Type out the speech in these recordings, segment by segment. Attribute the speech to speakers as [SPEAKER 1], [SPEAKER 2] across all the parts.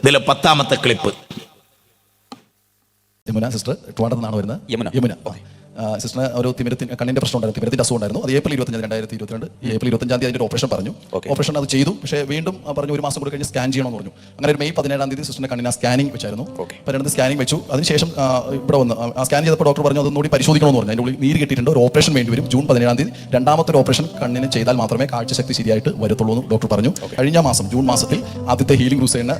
[SPEAKER 1] ഇതിലെ 10ാമത്തെ clip.
[SPEAKER 2] Yamuna sister ട്രിവാൻഡ്രത്ത് നിന്നാണ് വരുന്നത്. യമുന സിസ്റ്ററിന് ഒരു കണ്ണിന്റെ പ്രശ്നം ഉണ്ടായിരുന്നു, തിമിരത്തിന്റെ അസുഖം ഉണ്ടായിരുന്നു. അത് ഏപ്രിൽ 25, 2022 ഏപ്രിൽ 25 അതിന്റെ ഓപ്പറേഷൻ പറഞ്ഞു. ഓപ്പറേഷൻ അത് ചെയ്തു. പക്ഷേ വീണ്ടും പറഞ്ഞു ഒരു മാസം കൂടി കഴിഞ്ഞ് സ്കാൻ ചെയ്യണമെന്ന് പറഞ്ഞു. അങ്ങനെ ഒരു മെയ് 17 സിസ്റ്ററിന്റെ കണ്ണിന് സ്കാനിങ് വെച്ചായിരുന്നു. 12 സ്കാനിങ് വെച്ചു. അതിനുശേഷം ഇവിടെ വന്ന് ആ സ്കാൻ ചെയ്തപ്പോൾ ഡോക്ടർ പറഞ്ഞു അതൊന്നുകൂടി പരിശോധിക്കണമെന്ന് പറഞ്ഞു. അതിൻ്റെ ഉള്ളിൽ നീര് കിട്ടിയിട്ടുണ്ട്, ഒരു ഓപ്പറേഷൻ വേണ്ടി വരും. ജൂൺ 17 രണ്ടാമത്തെ ഒരു ഓപ്പറേഷൻ കണ്ണിന് ചെയ്താൽ മാത്രമേ കാഴ്ചശക്തി ശരിയായിട്ട് വരത്തുള്ളൂ എന്ന് ഡോക്ടർ പറഞ്ഞു. കഴിഞ്ഞ മാസം ജൂൺ മാസത്തിൽ ആദ്യത്തെ ഹീലിംഗ് ക്രൂസൈഡിന്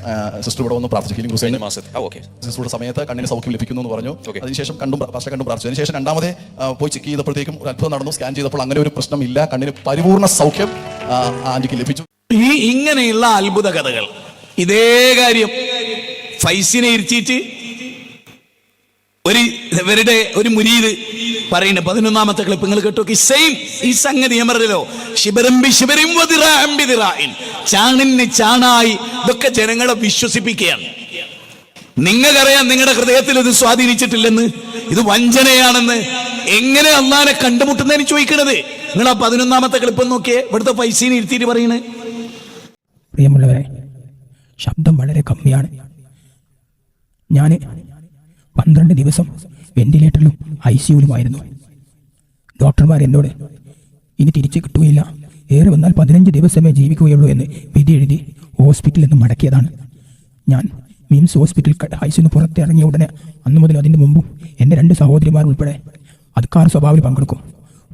[SPEAKER 2] സിസ്റ്റർ ഇവിടെ വന്ന് പ്രാർത്ഥിച്ചു. ഹീലിംഗ് ക്രൂസൈഡിന് സിസ്റ്ററുടെ സമയത്ത് കണ്ണിന് സൗഖ്യം ലഭിക്കുന്നു എന്ന് പറഞ്ഞു. അതിനുശേഷം കണ്ടും പ്രാർത്ഥിച്ചു. അതിനുശേഷം രണ്ടാമതേ പോയി ചെക്ക് ചെയ്തപ്പോഴത്തേക്കും ഒരു അത്ഭുതം നടന്നു. സ്കാൻ ചെയ്തപ്പോൾ അങ്ങനെ ഒരു പ്രശ്നമില്ല, കണ്ണിന് പരിപൂർണ്ണ സൗഖ്യം ആന്റിക്ക് ലഭിച്ചു.
[SPEAKER 1] ഇങ്ങനെയുള്ള അത്ഭുത കഥകൾ ഇതേ കാര്യം ഫൈസിനെ ഇരുത്തിയിട്ട് ഇവരുടെ ഒരു മുരീദ് പറയുന്നത് 11ാമത്തെ ക്ലിപ്പ് നിങ്ങൾ കേട്ടോ. സെയിം ഈ സംഗതി ഞാൻ പറഞ്ഞല്ലോ, ചാണിന് ചാണായി ഇതൊക്കെ ജനങ്ങളെ വിശ്വസിപ്പിക്കുകയാണ്. നിങ്ങൾക്കറിയാം നിങ്ങളുടെ ഹൃദയത്തിൽ ഇത് സ്വാധീനിച്ചിട്ടില്ലെന്ന്, ഇത് വഞ്ചനയാണെന്ന്. എങ്ങനെ അള്ളാനെ കണ്ടുമുട്ടുന്നതിന് ചോദിക്കണത്? നിങ്ങൾ ആ 11ാമത്തെ ക്ലിപ്പ് നോക്കിയേ, ഇവിടുത്തെ പൈസീനെ ഇരുത്തിയിട്ട് പറയണേ.
[SPEAKER 3] പ്രിയമുള്ളവരെ, ശബ്ദം വളരെ കമ്മിയാണ്. ഞാൻ 12 ദിവസം വെന്റിലേറ്ററിലും ICUയിലുമായിരുന്നു. ഡോക്ടർമാർ എന്നോട് ഇനി തിരിച്ചു കിട്ടുകയില്ല, ഏറെ വന്നാൽ 15 ദിവസമേ ജീവിക്കുകയുള്ളൂ എന്ന് വിധി എഴുതി ഹോസ്പിറ്റലിൽ നിന്ന് മടക്കിയതാണ്. ഞാൻ മിംസ് ഹോസ്പിറ്റൽ ICUന്ന് പുറത്തിറങ്ങിയ ഉടനെ അന്നു മുതൽ അതിൻ്റെ മുമ്പും എൻ്റെ 2 സഹോദരിമാർ ഉൾപ്പെടെ അധികാര സ്വഭാവത്തിൽ പങ്കെടുക്കും.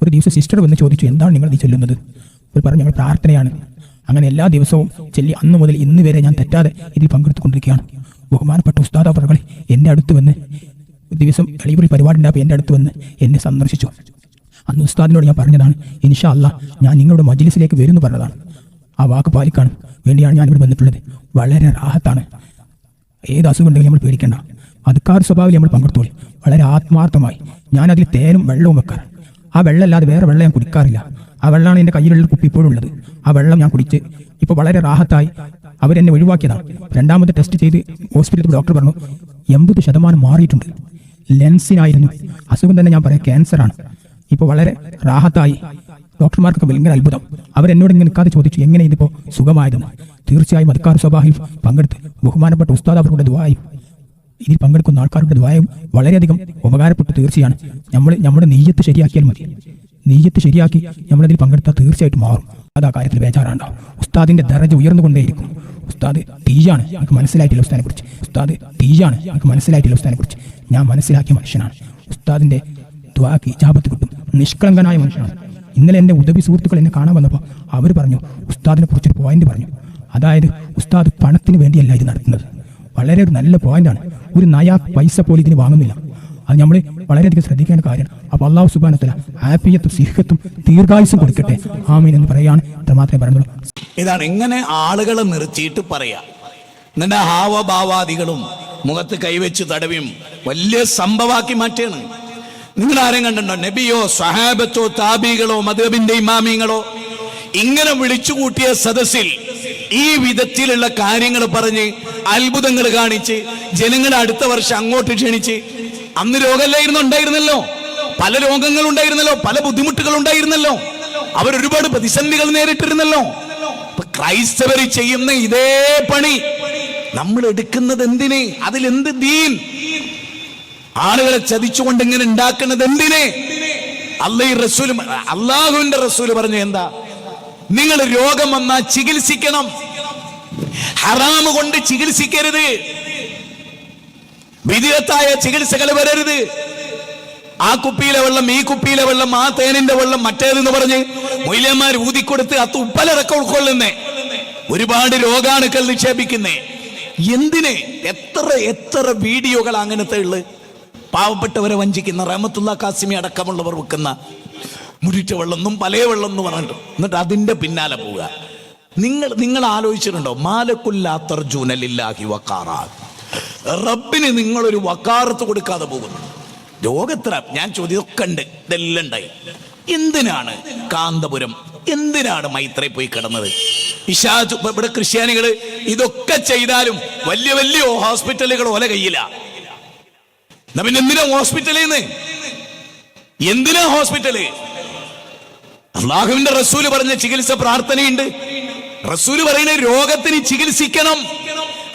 [SPEAKER 3] ഒരു ദിവസം സിസ്റ്റർ വന്ന് ചോദിച്ചു, എന്താണ് നിങ്ങൾ ഈ ചൊല്ലുന്നത്? അവർ പറഞ്ഞു, ഞങ്ങൾ പ്രാർത്ഥനയാണ്. അങ്ങനെ എല്ലാ ദിവസവും ചൊല്ലി അന്നു മുതൽ ഇന്ന് വരെ ഞാൻ തെറ്റാതെ ഇതിൽ പങ്കെടുത്തുകൊണ്ടിരിക്കുകയാണ്. ബഹുമാനപ്പെട്ട ഉസ്താദ് അവറുകൾ എൻ്റെ അടുത്ത് വന്ന് ദിവസം അളിപുരി പരിപാടി ഉണ്ടായപ്പോൾ എൻ്റെ അടുത്ത് വന്ന് എന്നെ സന്ദർശിച്ചു. അന്ന് ഉസ്താദിനോട് ഞാൻ പറഞ്ഞതാണ്, ഇൻഷാ അല്ലാഹ് ഞാൻ നിങ്ങളുടെ മജ്ലിസിലേക്ക് വരുമെന്ന് പറഞ്ഞതാണ്. ആ വാക്ക് പാലിക്കാൻ വേണ്ടിയാണ് ഞാൻ ഇവിടെ വന്നിട്ടുള്ളത്. വളരെ റാഹത്താണ്. ഏത് അസുഖം ഉണ്ടെങ്കിലും നമ്മൾ പേടിക്കേണ്ട. അധികാര സ്വഭാവത്തിൽ നമ്മൾ പങ്കെടുത്തോളി. വളരെ ആത്മാർത്ഥമായി ഞാനതിൽ തേനും വെള്ളവും വെക്കാറ്. ആ വെള്ളം അല്ലാതെ വേറെ വെള്ളം ഞാൻ കുടിക്കാറില്ല. ആ വെള്ളമാണ് എൻ്റെ കയ്യിലുള്ള കുപ്പി ഇപ്പോഴും ഉള്ളത്. ആ വെള്ളം ഞാൻ കുടിച്ച് ഇപ്പോൾ വളരെ റാഹത്തായി. അവരെന്നെ ഒഴിവാക്കിയതാണ്. 2ാമത്തെ ടെസ്റ്റ് ചെയ്ത് ഹോസ്പിറ്റലിൽ ഡോക്ടർ പറഞ്ഞു 80% മാറിയിട്ടുണ്ട്. ലെൻസിനായിരുന്നു അസുഖം തന്നെ, ഞാൻ പറയാം ക്യാൻസറാണ്. ഇപ്പോൾ വളരെ റാഹത്തായി. ഡോക്ടർമാർക്കൊക്കെ ഭയങ്കര അത്ഭുതം. അവരെന്നോട് ഇങ്ങനെ നിൽക്കാതെ ചോദിച്ചു, എങ്ങനെ ഇതിപ്പോൾ സുഖമായതെന്ന്. തീർച്ചയായും അധികാര സ്വഭാവയിൽ പങ്കെടുത്ത് ബഹുമാനപ്പെട്ട ഉസ്താദ് അവരുടെ ദുആയും ഇതിൽ പങ്കെടുക്കുന്ന ആൾക്കാരുടെ ദുആയും വളരെയധികം ഉപകാരപ്പെട്ടു. തീർച്ചയാണ് നമ്മുടെ നീയത്ത് ശരിയാക്കിയാൽ മതി. നീയത്ത് ശരിയാക്കി നമ്മളതിൽ പങ്കെടുത്താൽ തീർച്ചയായിട്ടും മാറും. അത് ആ കാര്യത്തിൽ ബേജാറുണ്ടാവും. ഉസ്താദിന്റെ ദറജ ഉയർന്നുകൊണ്ടേയിരിക്കും. ഉസ്താദ് തീജാണ്, എനിക്ക് മനസ്സിലായിട്ടില്ല ഉസ്താദിനെ കുറിച്ച്. ഉസ്താദ് തീജാണ്, എനിക്ക് മനസ്സിലായിട്ടില്ല ഉസ്താദിനെ കുറിച്ച്. ഞാൻ മനസ്സിലാക്കിയ മനുഷ്യനാണ്. ഉസ്താദിന്റെ ദുആക്ക് ഇജാബത്ത് കിട്ടും. നിഷ്കളങ്കനായ മനുഷ്യനാണ്. ഇന്നലെ എൻ്റെ ഉദവി സുഹൃത്തുക്കൾ എന്നെ കാണാൻ വന്നപ്പോൾ അവർ പറഞ്ഞു, ഉസ്താദിനെ കുറിച്ചൊരു പോയിന്റ് പറഞ്ഞു. അതായത് ഉസ്താദ് പണത്തിന് വേണ്ടിയല്ല ഇത് നടത്തുന്നത്. വളരെ ഒരു നല്ല പോയിന്റാണ്. ഒരു നയാ പൈസ പോലും ഇതിന് വാങ്ങുന്നില്ല. അത് നമ്മൾ വളരെയധികം ശ്രദ്ധിക്കേണ്ട കാര്യമാണ്. അപ്പോൾ അല്ലാഹു സുബ്ഹാനഹു വ തആല ആഫിയത്തും സിഹത്തും ദീർഘായുസ്സും കൊടുക്കട്ടെ, ആമീൻ എന്ന് പറയാണ്. ഇത്ര മാത്രമേ പറഞ്ഞുള്ളൂ.
[SPEAKER 1] ഇതാണ് ഇങ്ങനെ ആളുകളെ നിർത്തിയിട്ട് പറയാ. എന്നിട്ട് ഹാവഭാവാദികളും മുഖത്ത് കൈവച്ച് തടവിയും വലിയ സംഭവമാക്കി മാറ്റാണ്. നിങ്ങൾ ആരെയും കണ്ടോ? നബിയോ സ്വഹാബത്തോ താബികളോ മദ്ഹബിന്റെ ഇമാമിങ്ങളോ ഇങ്ങനെ വിളിച്ചുകൂട്ടിയ സദസ്സിൽ ഈ വിധത്തിലുള്ള കാര്യങ്ങൾ പറഞ്ഞ് അത്ഭുതങ്ങൾ കാണിച്ച് ജനങ്ങളെ അടുത്ത വർഷം അങ്ങോട്ട് ക്ഷണിച്ച്, അന്ന് രോഗമല്ലായിരുന്നു ഉണ്ടായിരുന്നല്ലോ, പല രോഗങ്ങൾ ഉണ്ടായിരുന്നല്ലോ, പല ബുദ്ധിമുട്ടുകൾ ഉണ്ടായിരുന്നല്ലോ, അവരൊരുപാട് പ്രതിസന്ധികൾ നേരിട്ടിരുന്നല്ലോ. ക്രൈസ്തവർ ചെയ്യുന്ന ഇതേ പണി നമ്മൾ എടുക്കുന്നത് എന്തിന്? അതിലെന്ത് ദീൻ? ആളുകളെ ചതിച്ചുകൊണ്ട് ഇങ്ങനെ ഉണ്ടാക്കുന്നത് എന്തിന്? അള്ളാഹുവിന്റെ റസൂല് പറഞ്ഞു എന്താ? നിങ്ങൾ രോഗം വന്നാൽ ചികിത്സിക്കണം, ഹറാമ് കൊണ്ട് ചികിത്സിക്കരുത്, വിദഗ്ധമായ ചികിത്സകൾ വരരുത്. ആ കുപ്പിയിലെ വെള്ളം, ഈ കുപ്പിയിലെ വെള്ളം, ആ തേനിന്റെ വെള്ളം, മറ്റേതെന്ന് പറഞ്ഞ് മൊയ്ലിയന്മാർ ഊതിക്കൊടുത്ത് അത് ഉപ്പലടക്കം ഉൾക്കൊള്ളുന്നേ, ഒരുപാട് രോഗാണുക്കൾ നിക്ഷേപിക്കുന്നേ. എന്തിന്? എത്ര എത്ര വീഡിയോകൾ അങ്ങനത്തെ ഉള്ളത്. പാവപ്പെട്ടവരെ വഞ്ചിക്കുന്ന റഹ്മത്തുള്ള കാസിമി അടക്കമുള്ളവർ വെക്കുന്ന മുരിറ്റ വെള്ളം, പല വെള്ളം എന്ന് പറഞ്ഞിട്ട് എന്നിട്ട് അതിന്റെ പിന്നാലെ പോവുക. നിങ്ങൾ ആലോചിച്ചിട്ടുണ്ടോ? മാലക്കുല്ലാത്തർജൂനലില്ലാഹി വഖാറ. റബ്ബിന് നിങ്ങളൊരു വക്കാറത്ത് കൊടുക്കാതെ പോകുന്നു. ലോകത്ര ഞാൻ ചോദ്യമൊക്കെ ഉണ്ട്, ഇതെല്ലാം ഉണ്ടായി. എന്തിനാണ് കാന്തപുരം, എന്തിനാണ് മൈത്രി പോയി കിടന്നത്? ഇവിടെ ക്രിസ്ത്യാനികൾ ഇതൊക്കെ ചെയ്താലും വലിയ വലിയ ഹോസ്പിറ്റലുകൾ ഓല കയ്യില. പിന്നെ എന്തിനാ ഹോസ്പിറ്റലിൽ എന്തിനാ ഹോസ്പിറ്റല്? അള്ളാഹുവിന്റെ റസൂല് പറഞ്ഞ ചികിത്സ പ്രാർത്ഥനയുണ്ട്. റസൂല് പറയുന്ന രോഗത്തിന് ചികിത്സിക്കണം,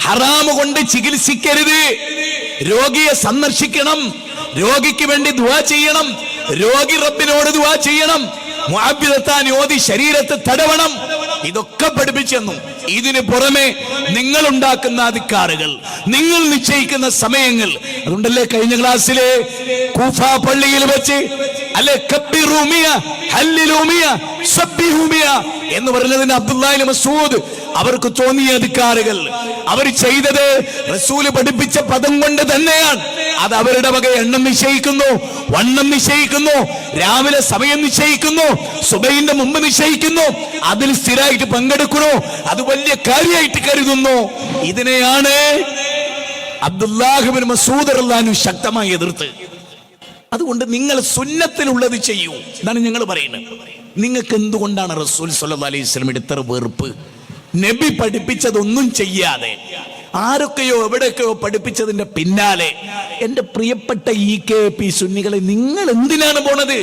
[SPEAKER 1] ഹറാമ് കൊണ്ട് ചികിത്സിക്കരുത്. രോഗിയെ സന്ദർശിക്കണം, രോഗിക്ക് വേണ്ടി ദുആ ചെയ്യണം, രോഗി റബ്ബിനോട് ദുആ ചെയ്യണം, മുഅബ്ബിദത്താൻ ഓതി ശരീരത്തെ തടവണം. ഇതൊക്കെ പഠിപ്പിച്ചെന്നു. ഇതിന് പുറമെ നിങ്ങൾ ഉണ്ടാക്കുന്ന അധികാറുകൾ, നിങ്ങൾ നിശ്ചയിക്കുന്ന സമയങ്ങൾ. അതുകൊണ്ടല്ലേ കഴിഞ്ഞ ക്ലാസ്സിലെ കൂഫ പള്ളിയിൽ വെച്ച് അല്ലെ കബ്ബിറൂമിയ ഹല്ലിലൂമിയ സബ്ബിഹൂമിയ എന്ന് പറഞ്ഞതിന് അബ്ദുല്ലാഹി മസ്ഊദ് അവർക്ക് തോന്നിയ അധികാറുകൾ അവർ ചെയ്തത് റസൂല് പഠിപ്പിച്ച പദം കൊണ്ട് തന്നെയാണ്. അത് അവരുടെ വക എണ്ണം നിശ്ചയിക്കുന്നു, വണ്ണം നിശ്ചയിക്കുന്നു, രാവിലെ സമയം നിശ്ചയിക്കുന്നു, സുബഹിന്റെ മുമ്പ് നിശ്ചയിക്കുന്നു, അതിൽ സ്ഥിരമായിട്ട് പങ്കെടുക്കണോ, അത് വലിയ കാര്യമായിട്ട് കരുതുന്നു. ഇതിനെയാണ് അബ്ദുല്ലാഹി ഇബ്നു മസ്ഊദ് റളിയല്ലാഹു അൻഹു ശക്തമായി എതിർത്ത്. അതുകൊണ്ട് നിങ്ങൾ സുന്നത്തിലുള്ളത് ചെയ്യൂ എന്നാണ് ഞങ്ങൾ പറയുന്നത്. നിങ്ങൾക്ക് എന്തുകൊണ്ടാണ് റസൂൽ സല്ലല്ലാഹു അലൈഹി വസല്ലമയുടെ ഇത്ര വെറുപ്പ്? നബി പഠിപ്പിച്ചതൊന്നും ചെയ്യാതെ ആരൊക്കെയോ എവിടെയൊക്കെയോ പഠിപ്പിച്ചതിന്റെ പിന്നാലെ എന്റെ പ്രിയപ്പെട്ട ഈ കെ പി സുന്നികളെ നിങ്ങൾ എന്തിനാണ് പോണത്?